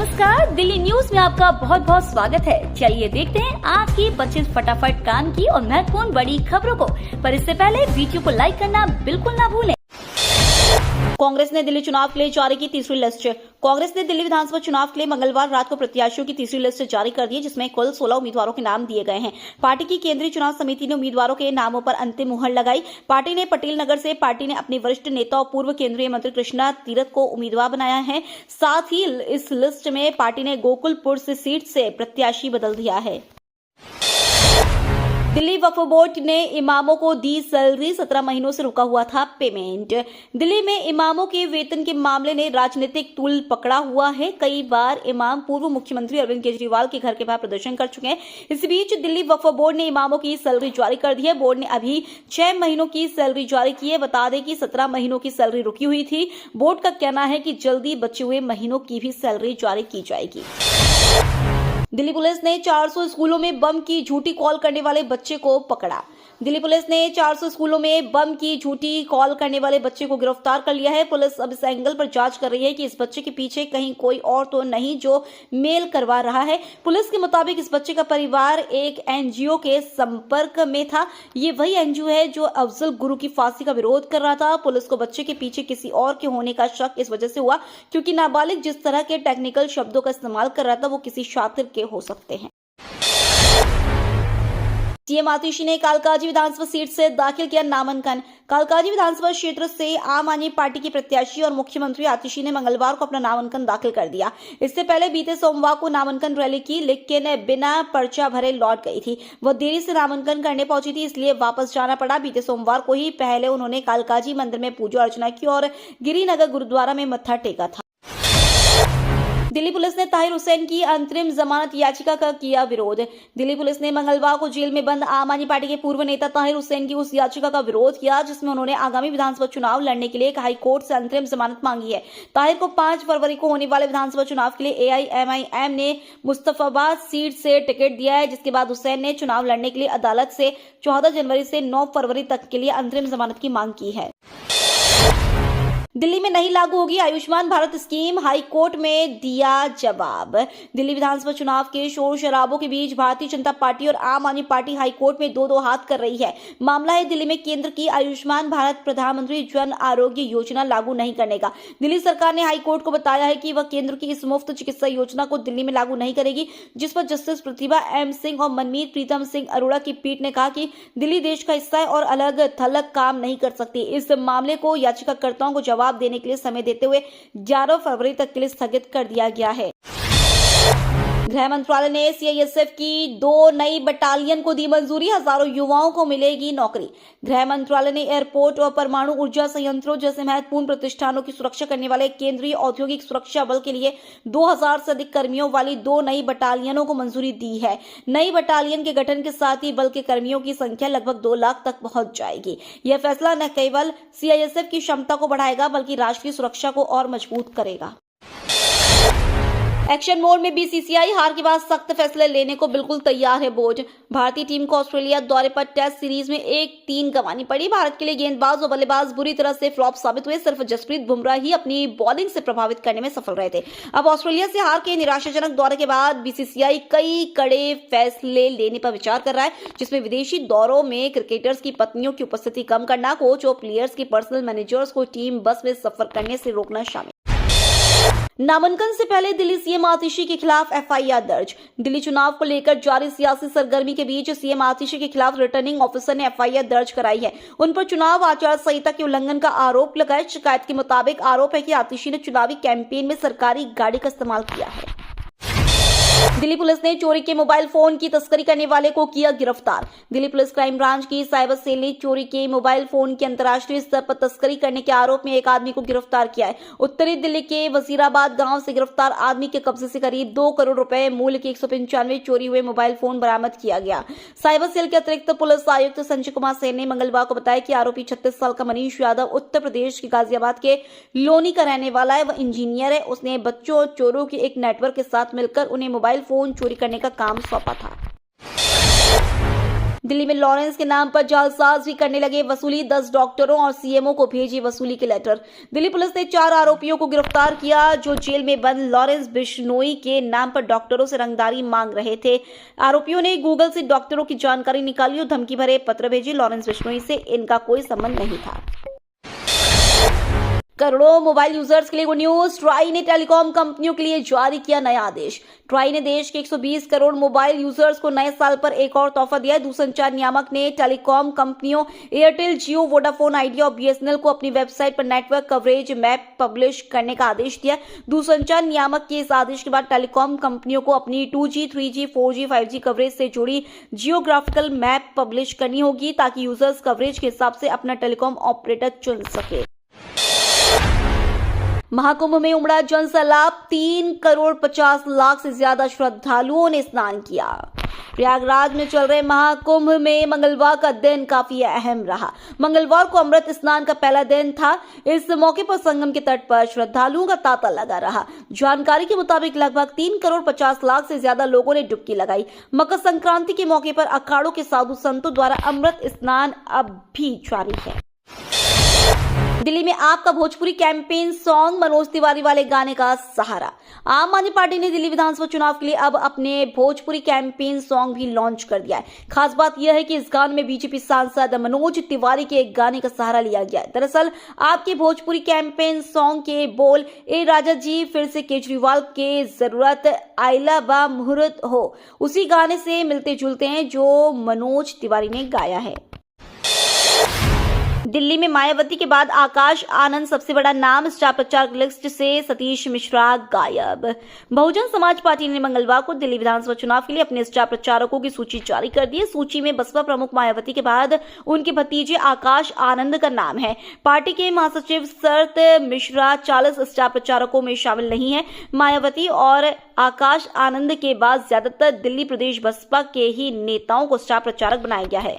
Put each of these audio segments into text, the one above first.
नमस्कार, दिल्ली न्यूज में आपका बहुत बहुत स्वागत है। चलिए देखते हैं आज की 25 फटाफट काम की और महत्वपूर्ण बड़ी खबरों को। पर इससे पहले वीडियो को लाइक करना बिल्कुल ना भूलें। कांग्रेस ने दिल्ली चुनाव के लिए जारी की तीसरी लिस्ट। कांग्रेस ने दिल्ली विधानसभा चुनाव के लिए मंगलवार रात को प्रत्याशियों की तीसरी लिस्ट जारी कर दी, जिसमें कुल 16 उम्मीदवारों के नाम दिए गए हैं। पार्टी की केंद्रीय चुनाव समिति ने उम्मीदवारों के नामों पर अंतिम मुहर लगाई। पार्टी ने पटेल नगर से अपने वरिष्ठ नेता और पूर्व केंद्रीय मंत्री कृष्णा तीरथ को उम्मीदवार बनाया है। साथ ही इस लिस्ट में पार्टी ने गोकुलपुर सीट से प्रत्याशी बदल दिया है। दिल्ली वक्फ बोर्ड ने इमामों को दी सैलरी, 17 महीनों से रुका हुआ था पेमेंट। दिल्ली में इमामों के वेतन के मामले ने राजनीतिक तूल पकड़ा हुआ है। कई बार इमाम पूर्व मुख्यमंत्री अरविंद केजरीवाल के घर के बाहर प्रदर्शन कर चुके हैं। इस बीच दिल्ली वक्फ बोर्ड ने इमामों की सैलरी जारी कर दी है। बोर्ड ने अभी 6 महीनों की सैलरी जारी की है। बता दें कि 17 महीनों की सैलरी रुकी हुई थी। बोर्ड का कहना है कि जल्दी बचे हुए महीनों की भी सैलरी जारी की जाएगी। दिल्ली पुलिस ने 400 स्कूलों में बम की झूठी कॉल करने वाले बच्चे को पकड़ा। दिल्ली पुलिस ने 400 स्कूलों में बम की झूठी कॉल करने वाले बच्चे को गिरफ्तार कर लिया है। पुलिस अब इस एंगल पर जांच कर रही है कि इस बच्चे के पीछे कहीं कोई और तो नहीं जो मेल करवा रहा है। पुलिस के मुताबिक इस बच्चे का परिवार एक एनजीओ के संपर्क में था। ये वही एनजीओ है जो अफजल गुरु की फांसी का विरोध कर रहा था। पुलिस को बच्चे के पीछे किसी और के होने का शक इस वजह से हुआ क्योंकि नाबालिग जिस तरह के टेक्निकल शब्दों का इस्तेमाल कर रहा था वो किसी शातिर के हो सकते हैं। सीएम आतिशी ने कालकाजी विधानसभा सीट से दाखिल किया नामांकन। कालकाजी विधानसभा क्षेत्र से आम आदमी पार्टी की प्रत्याशी और मुख्यमंत्री आतिशी ने मंगलवार को अपना नामांकन दाखिल कर दिया। इससे पहले बीते सोमवार को नामांकन रैली की, लेकिन बिना पर्चा भरे लौट गई थी। वह देरी से नामांकन करने पहुंची थी, इसलिए वापस जाना पड़ा। बीते सोमवार को ही पहले उन्होंने कालकाजी मंदिर में पूजा अर्चना की और गिरिनगर गुरुद्वारा में मत्था टेका था। दिल्ली पुलिस ने ताहिर हुसैन की अंतरिम जमानत याचिका का किया विरोध। दिल्ली पुलिस ने मंगलवार को जेल में बंद आम आदमी पार्टी के पूर्व नेता ताहिर हुसैन की उस याचिका का विरोध किया जिसमें उन्होंने आगामी विधानसभा चुनाव लड़ने के लिए हाई कोर्ट से अंतरिम जमानत मांगी है। ताहिर को 5 फरवरी को होने वाले विधानसभा चुनाव के लिए AIMIM ने मुस्तफाबाद सीट से टिकट दिया है, जिसके बाद हुसैन ने चुनाव लड़ने के लिए अदालत से 14 जनवरी से 9 फरवरी तक के लिए अंतरिम जमानत की मांग की है। दिल्ली में नहीं लागू होगी Ayushman Bharat scheme, high court में दिया जवाब। दिल्ली विधानसभा चुनाव के शोर शराबों के बीच भारतीय जनता पार्टी और आम आदमी पार्टी हाई कोर्ट में दो हाथ कर रही है। मामला है दिल्ली में केंद्र की आयुष्मान भारत प्रधानमंत्री जन आरोग्य योजना लागू नहीं करने का। दिल्ली सरकार ने हाई कोर्ट को बताया है कि वह केंद्र की इस मुफ्त चिकित्सा योजना को दिल्ली में लागू नहीं करेगी, जिस पर जस्टिस प्रतिभा M सिंह और मनमीत प्रीतम सिंह अरोड़ा की पीठ ने कहा कि दिल्ली देश का हिस्सा है और अलग थलग काम नहीं कर सकती। इस मामले को याचिकाकर्ताओं को जवाब देने के लिए समय देते हुए 11 फरवरी तक के लिए स्थगित कर दिया गया है। गृह मंत्रालय ने CISF की 2 नई बटालियन को दी मंजूरी, हजारों युवाओं को मिलेगी नौकरी। गृह मंत्रालय ने एयरपोर्ट और परमाणु ऊर्जा संयंत्रों जैसे महत्वपूर्ण प्रतिष्ठानों की सुरक्षा करने वाले केंद्रीय औद्योगिक सुरक्षा बल के लिए 2000 से अधिक कर्मियों वाली 2 नई बटालियनों को मंजूरी दी है। नई बटालियन के गठन के साथ ही बल के कर्मियों की संख्या लगभग 2 लाख तक पहुंच जाएगी। यह फैसला न केवल CISF की क्षमता को बढ़ाएगा बल्कि राष्ट्रीय सुरक्षा को और मजबूत करेगा। एक्शन मोड में BCCI हार के बाद सख्त फैसले लेने को बिल्कुल तैयार है बोर्ड। भारतीय टीम को ऑस्ट्रेलिया दौरे पर टेस्ट सीरीज में 1-3 गंवानी पड़ी। भारत के लिए गेंदबाज और बल्लेबाज बुरी तरह से फ्लॉप साबित हुए। सिर्फ जसप्रीत बुमराह ही अपनी बॉलिंग से प्रभावित करने में सफल रहे थे। अब ऑस्ट्रेलिया से हार के निराशाजनक दौरे के बाद BCCI कई कड़े फैसले लेने पर विचार कर रहा है, जिसमें विदेशी दौरों में क्रिकेटर्स की पत्नियों की उपस्थिति कम करना, कोच और प्लेयर्स की पर्सनल मैनेजर्स को टीम बस में सफर करने से रोकना शामिल। नामांकन से पहले दिल्ली सीएम आतिशी के खिलाफ FIR दर्ज। दिल्ली चुनाव को लेकर जारी सियासी सरगर्मी के बीच सीएम आतिशी के खिलाफ रिटर्निंग ऑफिसर ने FIR दर्ज कराई है। उन पर चुनाव आचार संहिता के उल्लंघन का आरोप लगाया। शिकायत के मुताबिक आरोप है कि आतिशी ने चुनावी कैंपेन में सरकारी गाड़ी का इस्तेमाल किया है। दिल्ली पुलिस ने चोरी के मोबाइल फोन की तस्करी करने वाले को किया गिरफ्तार। दिल्ली पुलिस क्राइम ब्रांच की साइबर सेल ने चोरी के मोबाइल फोन की अंतर्राष्ट्रीय स्तर पर तस्करी करने के आरोप में एक आदमी को गिरफ्तार किया है। उत्तरी दिल्ली के वजीराबाद गांव से गिरफ्तार आदमी के कब्जे से करीब 2 करोड़ रुपए मूल्य के 195 चोरी हुए मोबाइल फोन बरामद किया गया। साइबर सेल के अतिरिक्त पुलिस आयुक्त संजय कुमार सेन ने मंगलवार को बताया कि आरोपी 36 साल का मनीष यादव उत्तर प्रदेश के गाजियाबाद के लोनी का रहने वाला है। वह इंजीनियर है। उसने बच्चों और चोरों के एक नेटवर्क के साथ मिलकर उन्हें मोबाइल फोन चोरी करने का काम सौंपा था। दिल्ली में लॉरेंस के नाम पर जालसाजी करने लगे वसूली, 10 डॉक्टरों और सीएमओ को भेजी वसूली के लेटर। दिल्ली पुलिस ने 4 आरोपियों को गिरफ्तार किया जो जेल में बंद लॉरेंस बिश्नोई के नाम पर डॉक्टरों से रंगदारी मांग रहे थे। आरोपियों ने गूगल से डॉक्टरों की जानकारी निकाली और धमकी भरे पत्र भेजे। लॉरेंस बिश्नोई से इनका कोई संबंध नहीं था। करोड़ों मोबाइल यूजर्स के लिए गुड न्यूज। ट्राई ने टेलीकॉम कंपनियों के लिए जारी किया नया आदेश। ट्राई ने देश के 120 करोड़ मोबाइल यूजर्स को नए साल पर एक और तोहफा दिया है। दूरसंचार नियामक ने टेलीकॉम कंपनियों एयरटेल, जियो, वोडाफोन आइडिया और बीएसएनएल को अपनी वेबसाइट पर नेटवर्क कवरेज मैप पब्लिश करने का आदेश दिया। दूरसंचार नियामक के इस आदेश के बाद टेलीकॉम कंपनियों को अपनी 2G, 3G, 4G, 5G coverage से जुड़ी जियोग्राफिकल मैप पब्लिश करनी होगी ताकि यूजर्स कवरेज के हिसाब से अपना टेलीकॉम ऑपरेटर चुन सके। महाकुंभ में उमड़ा जन सैलाब, 3 करोड़ 50 लाख से ज्यादा श्रद्धालुओं ने स्नान किया। प्रयागराज में चल रहे महाकुंभ में मंगलवार का दिन काफी अहम रहा। मंगलवार को अमृत स्नान का पहला दिन था। इस मौके पर संगम के तट पर श्रद्धालुओं का तांता लगा रहा। जानकारी के मुताबिक लगभग 3 करोड़ 50 लाख से ज्यादा लोगों ने डुबकी लगाई। मकर संक्रांति के मौके पर अखाड़ों के साधु संतों द्वारा अमृत स्नान अब भी जारी है। दिल्ली में आपका भोजपुरी कैंपेन सॉन्ग, मनोज तिवारी वाले गाने का सहारा। आम आदमी पार्टी ने दिल्ली विधानसभा चुनाव के लिए अब अपने भोजपुरी कैंपेन सॉन्ग भी लॉन्च कर दिया है। खास बात यह है कि इस गाने में बीजेपी सांसद मनोज तिवारी के एक गाने का सहारा लिया गया है। दरअसल आपके भोजपुरी कैंपेन सॉन्ग के बोल, ए राजा जी फिर से केजरीवाल के जरूरत आइला बा मुहूर्त हो, उसी गाने से मिलते जुलते हैं जो मनोज तिवारी ने गाया है। दिल्ली में मायावती के बाद आकाश आनंद सबसे बड़ा नाम, स्टार प्रचारक लिस्ट से सतीश मिश्रा गायब। बहुजन समाज पार्टी ने मंगलवार को दिल्ली विधानसभा चुनाव के लिए अपने स्टार प्रचारकों की सूची जारी कर दी है। सूची में बसपा प्रमुख मायावती के बाद उनके भतीजे आकाश आनंद का नाम है। पार्टी के महासचिव शरद मिश्रा 40 स्टार प्रचारकों में शामिल नहीं है। मायावती और आकाश आनंद के बाद ज्यादातर दिल्ली प्रदेश बसपा के ही नेताओं को स्टार प्रचारक बनाया गया है।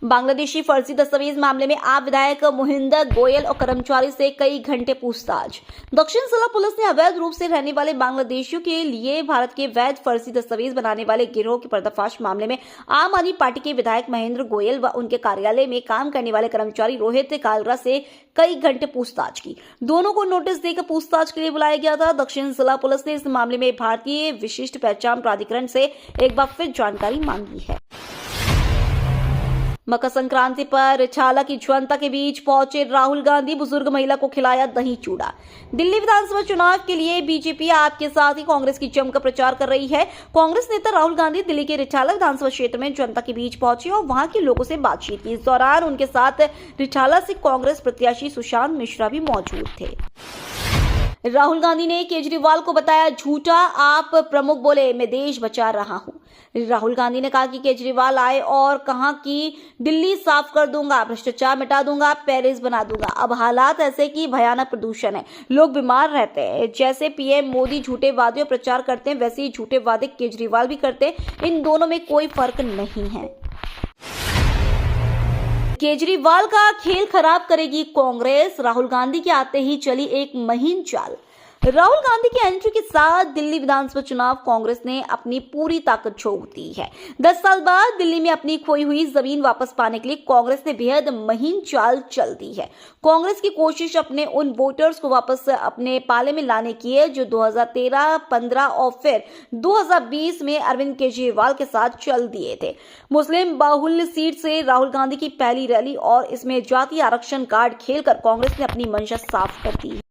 बांग्लादेशी फर्जी दस्तावेज मामले में आप विधायक मोहिंदर गोयल और कर्मचारी से कई घंटे पूछताछ। दक्षिण जिला पुलिस ने अवैध रूप से रहने वाले बांग्लादेशियों के लिए भारत के वैध फर्जी दस्तावेज बनाने वाले गिरोह के पर्दाफाश मामले में आम आदमी पार्टी के विधायक महेंद्र गोयल व उनके कार्यालय में काम करने वाले कर्मचारी रोहित कालरा से कई घंटे पूछताछ की। दोनों को नोटिस देकर पूछताछ के लिए बुलाया गया था। दक्षिण जिला पुलिस ने इस मामले में भारतीय विशिष्ट पहचान प्राधिकरण से एक बार फिर जानकारी मांगी है। मकर संक्रांति पर रिछाला की ज्वलंता के बीच पहुंचे राहुल गांधी, बुजुर्ग महिला को खिलाया दही चूड़ा। दिल्ली विधानसभा चुनाव के लिए बीजेपी आपके साथ ही कांग्रेस की जमकर प्रचार कर रही है। कांग्रेस नेता राहुल गांधी दिल्ली के रिछाला विधानसभा क्षेत्र में जनता के बीच पहुंचे और वहां के लोगों से बातचीत की। इस दौरान उनके साथ रिछाला से कांग्रेस प्रत्याशी सुशांत मिश्रा भी मौजूद थे। राहुल गांधी ने केजरीवाल को बताया झूठा, आप प्रमुख बोले मैं देश बचा रहा हूं। राहुल गांधी ने कहा कि केजरीवाल आए और कहा कि दिल्ली साफ कर दूंगा, भ्रष्टाचार मिटा दूंगा, पेरिस बना दूंगा। अब हालात ऐसे कि भयानक प्रदूषण है, लोग बीमार रहते हैं। जैसे पीएम मोदी झूठे वादे और प्रचार करते हैं वैसे ही झूठे वादे केजरीवाल भी करते हैं। इन दोनों में कोई फर्क नहीं है। केजरीवाल का खेल खराब करेगी कांग्रेस, राहुल गांधी के आते ही चली एक महीन चाल। राहुल गांधी की एंट्री के साथ दिल्ली विधानसभा चुनाव कांग्रेस ने अपनी पूरी ताकत झोंक दी है। 10 साल बाद दिल्ली में अपनी खोई हुई जमीन वापस पाने के लिए कांग्रेस ने बेहद महीन चाल चल दी है। कांग्रेस की कोशिश अपने उन वोटर्स को वापस अपने पाले में लाने की है जो 2013, 15 और फिर 2020 में अरविंद केजरीवाल के साथ चल दिए थे। मुस्लिम बाहुल्य सीट से राहुल गांधी की पहली रैली और इसमें जातीय आरक्षण कार्ड खेलकर कांग्रेस ने अपनी मंशा साफ कर दी है।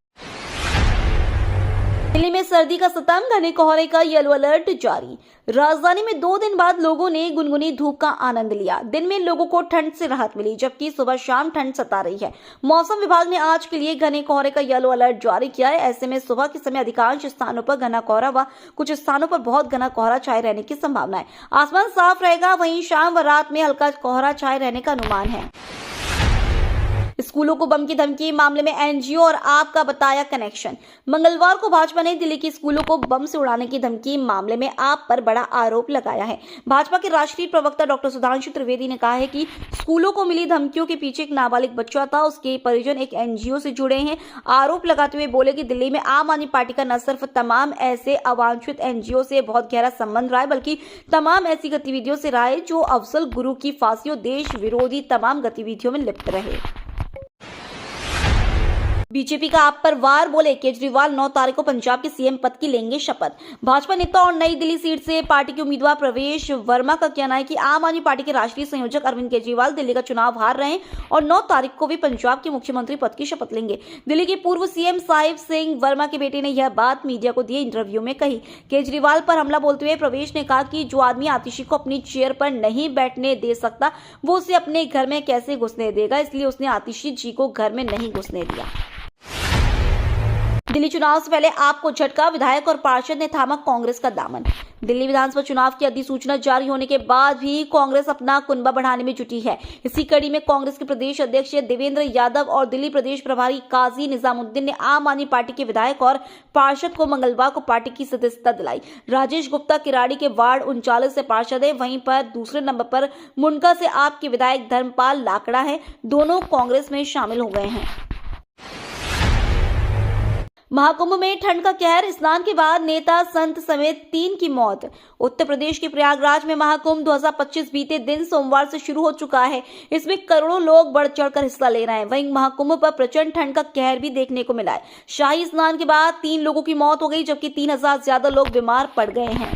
दिल्ली में सर्दी का सतम, घने कोहरे का येलो अलर्ट जारी। राजधानी में 2 दिन बाद लोगों ने गुनगुनी धूप का आनंद लिया। दिन में लोगों को ठंड से राहत मिली जबकि सुबह शाम ठंड सता रही है। मौसम विभाग ने आज के लिए घने कोहरे का येलो अलर्ट जारी किया है। ऐसे में सुबह के समय अधिकांश स्थानों पर घना कोहरा व कुछ स्थानों पर बहुत घना कोहरा छाए रहने की संभावना है। आसमान साफ रहेगा, वहीं शाम व रात में हल्का कोहरा छाए रहने का अनुमान है। स्कूलों को बम की धमकी, मामले में एनजीओ और आप का बताया कनेक्शन। मंगलवार को भाजपा ने दिल्ली के स्कूलों को बम से उड़ाने की धमकी मामले में आप पर बड़ा आरोप लगाया है। भाजपा के राष्ट्रीय प्रवक्ता डॉक्टर सुधांशु त्रिवेदी ने कहा है कि स्कूलों को मिली धमकियों के पीछे एक नाबालिग बच्चा था, उसके परिजन एक एनजीओ से जुड़े हैं। आरोप लगाते हुए बोले कि दिल्ली में आम आदमी पार्टी का न सिर्फ तमाम ऐसे अवांछित एनजीओ से बहुत गहरा संबंध रहा है, बल्कि तमाम ऐसी गतिविधियों से रहा है जो अफजल गुरु की फांसी और देश विरोधी तमाम गतिविधियों में लिप्त रहे। बीजेपी का आप पर वार, बोले केजरीवाल 9 तारीख को पंजाब के सीएम पद की लेंगे शपथ। भाजपा नेता और नई दिल्ली सीट से पार्टी के उम्मीदवार प्रवेश वर्मा का कहना है कि आम आदमी पार्टी के राष्ट्रीय संयोजक अरविंद केजरीवाल दिल्ली का चुनाव हार रहे हैं और 9 तारीख को भी पंजाब के मुख्यमंत्री पद की शपथ लेंगे। दिल्ली के पूर्व सीएम साहिब सिंह वर्मा के बेटे ने यह बात मीडिया को दिए इंटरव्यू में कही। केजरीवाल पर हमला बोलते हुए प्रवेश ने कहा कि जो आदमी आतिशी को अपनी चेयर पर नहीं बैठने दे सकता, वो उसे अपने घर में कैसे घुसने देगा, इसलिए उसने आतिशी जी को घर में नहीं घुसने दिया। दिल्ली चुनाव से पहले आपको झटका, विधायक और पार्षद ने थामा कांग्रेस का दामन। दिल्ली विधानसभा चुनाव की अधिसूचना जारी होने के बाद भी कांग्रेस अपना कुनबा बढ़ाने में जुटी है। इसी कड़ी में कांग्रेस के प्रदेश अध्यक्ष देवेंद्र यादव और दिल्ली प्रदेश प्रभारी काजी निजामुद्दीन ने आम आदमी पार्टी के विधायक और पार्षद को मंगलवार को पार्टी की सदस्यता दिलाई। राजेश गुप्ता किराड़ी के वार्ड 39 से पार्षद है, वहीं पर दूसरे नंबर पर मुंडका से आपके विधायक धर्मपाल लाकड़ा है। दोनों कांग्रेस में शामिल हो गए हैं। महाकुंभ में ठंड का कहर, स्नान के बाद नेता संत समेत 3 की मौत। उत्तर प्रदेश के प्रयागराज में महाकुंभ 2025 बीते दिन सोमवार से शुरू हो चुका है। इसमें करोड़ों लोग बढ़ चढ़कर हिस्सा ले रहे हैं। वहीं महाकुंभ पर प्रचंड ठंड का कहर भी देखने को मिला है। शाही स्नान के बाद 3 लोगों की मौत हो गई, जबकि 3000 से ज्यादा लोग बीमार पड़ गए हैं।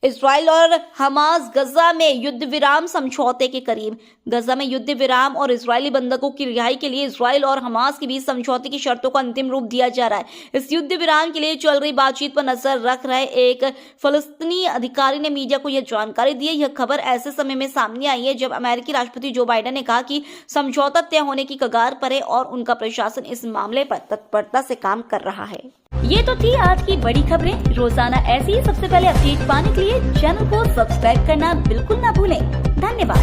इजराइल और हमास गजा में युद्ध विराम समझौते के करीब। गजा में युद्ध विराम और इजरायली बंधकों की रिहाई के लिए इजराइल और हमास के बीच समझौते की शर्तों को अंतिम रूप दिया जा रहा है। इस युद्ध विराम के लिए चल रही बातचीत पर नजर रख रहे एक फलस्तीनी अधिकारी ने मीडिया को यह जानकारी दी है। यह खबर ऐसे समय में सामने आई है जब अमेरिकी राष्ट्रपति जो बाइडेन ने कहा कि समझौता तय होने की कगार पर है और उनका प्रशासन इस मामले पर तत्परता से काम कर रहा है। ये तो थी आज की बड़ी खबरें। रोजाना ऐसी ही सबसे पहले अपडेट पाने के लिए चैनल को सब्सक्राइब करना बिल्कुल ना भूलें। धन्यवाद।